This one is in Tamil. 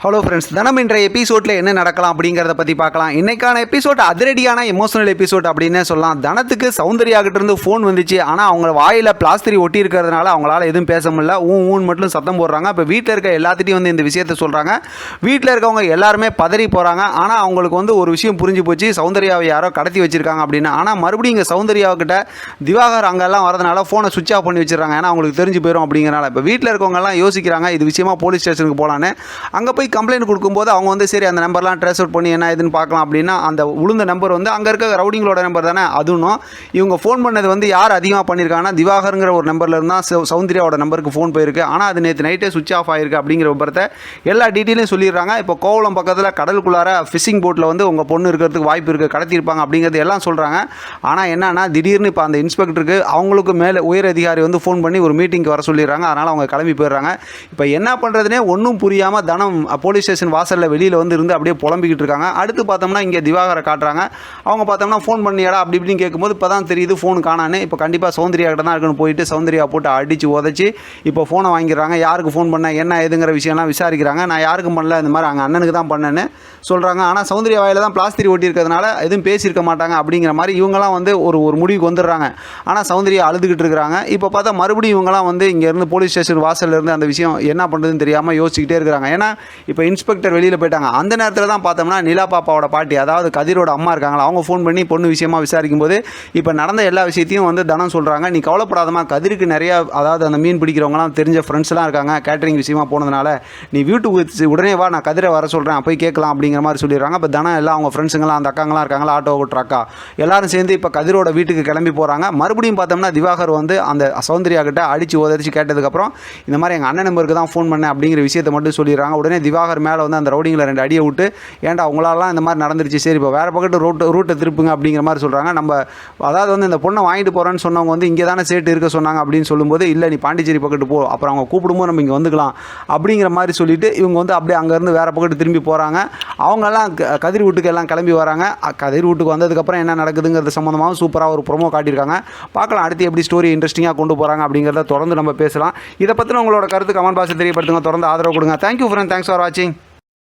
ஹலோ ஃப்ரெண்ட்ஸ், தினம் இன்றைய எபிசோடில் என்ன நடக்கலாம் அப்படிங்கிறத பற்றி பார்க்கலாம். இன்றைக்கான எபிசோட் அதிரடியான எமோஷனல் எபிசோட் அப்படின்னே சொல்லலாம். தனத்துக்கு சௌந்தர்யாகிட்டேருந்து ஃபோன் வந்துச்சு. ஆனால் அவங்க வாயில் பிளாஸ்டரி ஒட்டி இருக்கிறதுனால அவங்களால எதுவும் பேச முடியல. ஊன் மட்டும் சத்தம் போடுறாங்க. இப்போ வீட்டில் இருக்க எல்லாத்திட்டையும் வந்து இந்த விஷயத்த சொல்கிறாங்க. வீட்டில் இருக்கவங்க எல்லாருமே பதறி போகிறாங்க. ஆனால் அவங்களுக்கு வந்து ஒரு விஷயம் புரிஞ்சு போச்சு, சௌந்தர்யாவை யாரோ கடத்தி வச்சிருக்காங்க அப்படின்னு. ஆனால் மறுபடியும் இங்கே சௌந்தர்யாவுக்கிட்ட திவாகர் அங்கெல்லாம் வரதுனால ஃபோனை சுவிட்ச் ஆஃப் பண்ணி வச்சிடறாங்க. ஏன்னா அவங்களுக்கு தெரிஞ்சு போயிடும் அப்படிங்கிறனால. இப்போ வீட்டில் இருக்கவங்கெல்லாம் யோசிக்கிறாங்க இது விஷயமா போலீஸ் ஸ்டேஷனுக்கு போகலான்னு. அங்கே போய் கம்ப்ளைண்ட் கொடுக்கும்போது அவங்க வந்து சரி அந்த நம்பர்லாம் ட்ரேஸ் அவுட் பண்ணி என்ன இதுன்னு பார்க்கலாம் அப்படின்னா, அந்த உளுந்த நம்பர் வந்து அங்கே இருக்க ரவுடிங்களோட நம்பர் தானே. அதுவும் இவங்க ஃபோன் பண்ணது வந்து யார் அதிகமாக பண்ணியிருக்காங்கன்னா திவாகருங்கிற ஒரு நம்பரில் இருந்தால் சௌந்தர்யாவோட நம்பருக்கு ஃபோன் போயிருக்கு. ஆனால் அது நேற்று நைட்டே சுவிட்ச் ஆஃப் ஆகிருக்கு அப்படிங்கிற விபரத்தை எல்லா டீட்டெயிலும் சொல்லிடுறாங்க. இப்போ கோவளம் பக்கத்தில் கடலுக்குள்ளார ஃபிஷிங் போட்டில் வந்து உங்கள் பொண்ணு இருக்கிறதுக்கு வாய்ப்பு இருக்குது, கடத்தியிருப்பாங்க அப்படிங்கிறது எல்லாம் சொல்கிறாங்க. ஆனால் என்னன்னா திடீர்னு இப்போ அந்த இன்ஸ்பெக்டருக்கு அவங்களுக்கு மேலே உயர் அதிகாரி வந்து ஃபோன் பண்ணி ஒரு மீட்டிங்க்கு வர சொல்லிடுறாங்க. அதனால் அவங்க கிளம்பி போயிடுறாங்க. இப்போ என்ன பண்ணுறதுனே ஒன்றும் புரியாமல் தனம் போலீஸ் ஸ்டேஷன் வாசலில் வெளியில் வந்து இருந்து அப்படியே புலம்பிக்கிட்டு இருக்காங்க. அடுத்து பார்த்தோம்னா இங்கே திவாகரை காட்டுறாங்க. அவங்க பார்த்தோம்னா ஃபோன் பண்ணியாடா அப்படி இப்படின்னு கேட்கும்போது இப்போ தான் தெரியுது ஃபோன் காணான்னு. இப்போ கண்டிப்பாக சௌந்தர்யா கிட்ட தான் இருக்குன்னு போயிட்டு சௌந்தர்யா போட்டு அடித்து உதச்சி இப்போ ஃபோனை வாங்கிடுறாங்க. யாருக்கு ஃபோன் பண்ண என்ன ஏதுங்கிற விஷயம்லாம் விசாரிக்கிறாங்க. நான் யாருக்கும் பண்ணல, இந்த மாதிரி அங்கே அண்ணனுக்கு தான் பண்ணேன்னு சொல்கிறாங்க. ஆனால் சௌந்தர்யா வாயில் தான் பிளாஸ்டிக் ஒட்டி இருக்கிறதுனால எதுவும் பேசியிருக்க மாட்டாங்க அப்படிங்கிற மாதிரி இவங்கெல்லாம் வந்து ஒரு முடிவுக்கு வந்துடுறாங்க. ஆனால் சௌந்தர்யா அழுதுகிட்டு இருக்கிறாங்க. இப்போ பார்த்தா மறுபடியும் இவங்கெல்லாம் வந்து இங்கேருந்து போலீஸ் ஸ்டேஷன் வாசலில் இருந்து அந்த விஷயம் என்ன பண்ணுறதுன்னு தெரியாமல் யோசிச்சுக்கிட்டே இருக்கிறாங்க. ஏன்னா இப்போ இன்ஸ்பெக்டர் வெளியில் போயிட்டாங்க. அந்த நேரத்தில் தான் பார்த்தோம்னா நிலா பாப்பாவோட பாட்டி, அதாவது கதிரோட அம்மா இருக்காங்களா, அவங்க ஃபோன் பண்ணி பொண்ணு விஷயமாக விசாரிக்கும் போது இப்போ நடந்த எல்லா விஷயத்தையும் வந்து தனம் சொல்கிறாங்க. நீ கவலைப்படாதமா, கதிருக்கு நிறையா அதாவது அந்த மீன் பிடிக்கிறவங்களாம் தெரிஞ்ச ஃப்ரெண்ட்ஸ்லாம் இருக்காங்க கேட்டரிங் விஷயமாக போனதுனால நீ வீட்டுக்கு உடனே வா, நான் கதிரை வர சொல்கிறேன், போய் கேட்கலாம் அப்படிங்கிற மாதிரி சொல்லிடுறாங்க. இப்போ தனம் எல்லாம் அவங்க ஃப்ரெண்ட்ஸுங்களாம் அந்த அக்காங்களாம் இருக்காங்களா, ஆட்டோ ஓட்டுற அக்கா எல்லாரும் சேர்ந்து இப்போ கதிரோட வீட்டுக்கு கிளம்பி போகிறாங்க. மறுபடியும் பார்த்தோம்னா திவாகர் வந்து அந்த சௌந்தர்யா கிட்ட அடித்து உதறிச்சு கேட்டதுக்கப்புறம் இந்த மாதிரி எங்கள் அண்ணன் நம்பருக்கு தான் ஃபோன் பண்ணேன் அப்படிங்கிற விஷயத்தை மட்டும் சொல்லிடுறாங்க. உடனே திவாகர் மேலே வந்து அந்த ரவுடிங்களை 2 அடியை விட்டு ஏன்டா அவங்களாலாம் இந்த மாதிரி நடந்துருச்சு, சரி இப்போ வேறு பக்கத்து ரூட்டை திருப்புங்க அப்படிங்கிற மாதிரி சொல்கிறாங்க. நம்ம அதாவது வந்து இந்த பொண்ணை வாங்கிட்டு போகிறேன்னு சொன்னவங்க வந்து இங்கே தானே சேட்டு இருக்க சொன்னாங்க அப்படின்னு சொல்லும்போது இல்லை நீ பாண்டிச்சேரி பக்கத்து போ, அப்புறம் அவங்க கூப்பிடும்போது நம்ம இங்கே வந்துக்கலாம் அப்படிங்கிற மாதிரி சொல்லிவிட்டு இவங்க வந்து அப்படியே அங்கேருந்து வேறு பக்கத்து திரும்பி போகிறாங்க. அவங்கெல்லாம் கதிர் வீட்டுக்கு எல்லாம் கிளம்பி வராங்க. கதிர் வீட்டுக்கு வந்ததுக்கப்புறம் என்ன நடக்குதுங்கிறது சம்மந்தமாக சூப்பராக ஒரு ப்ரோமோ காட்டியிருக்காங்க. பார்க்கலாம் அடுத்து எப்படி ஸ்டோரி இன்ட்ரெஸ்டிங்காக கொண்டு போகிறாங்க அப்படிங்கிறத தொடர்ந்து நம்ம பேசலாம். இதை பற்றின உங்களோட கருத்து கமெண்ட் பாக்ஸில் தெரியப்படுத்துங்க. தொடர்ந்து ஆதரவு கொடுங்க. தேங்க்யூ ஃப்ரெண்ட், தேங்க்ஸ் ஃபார் வாட்சிங்.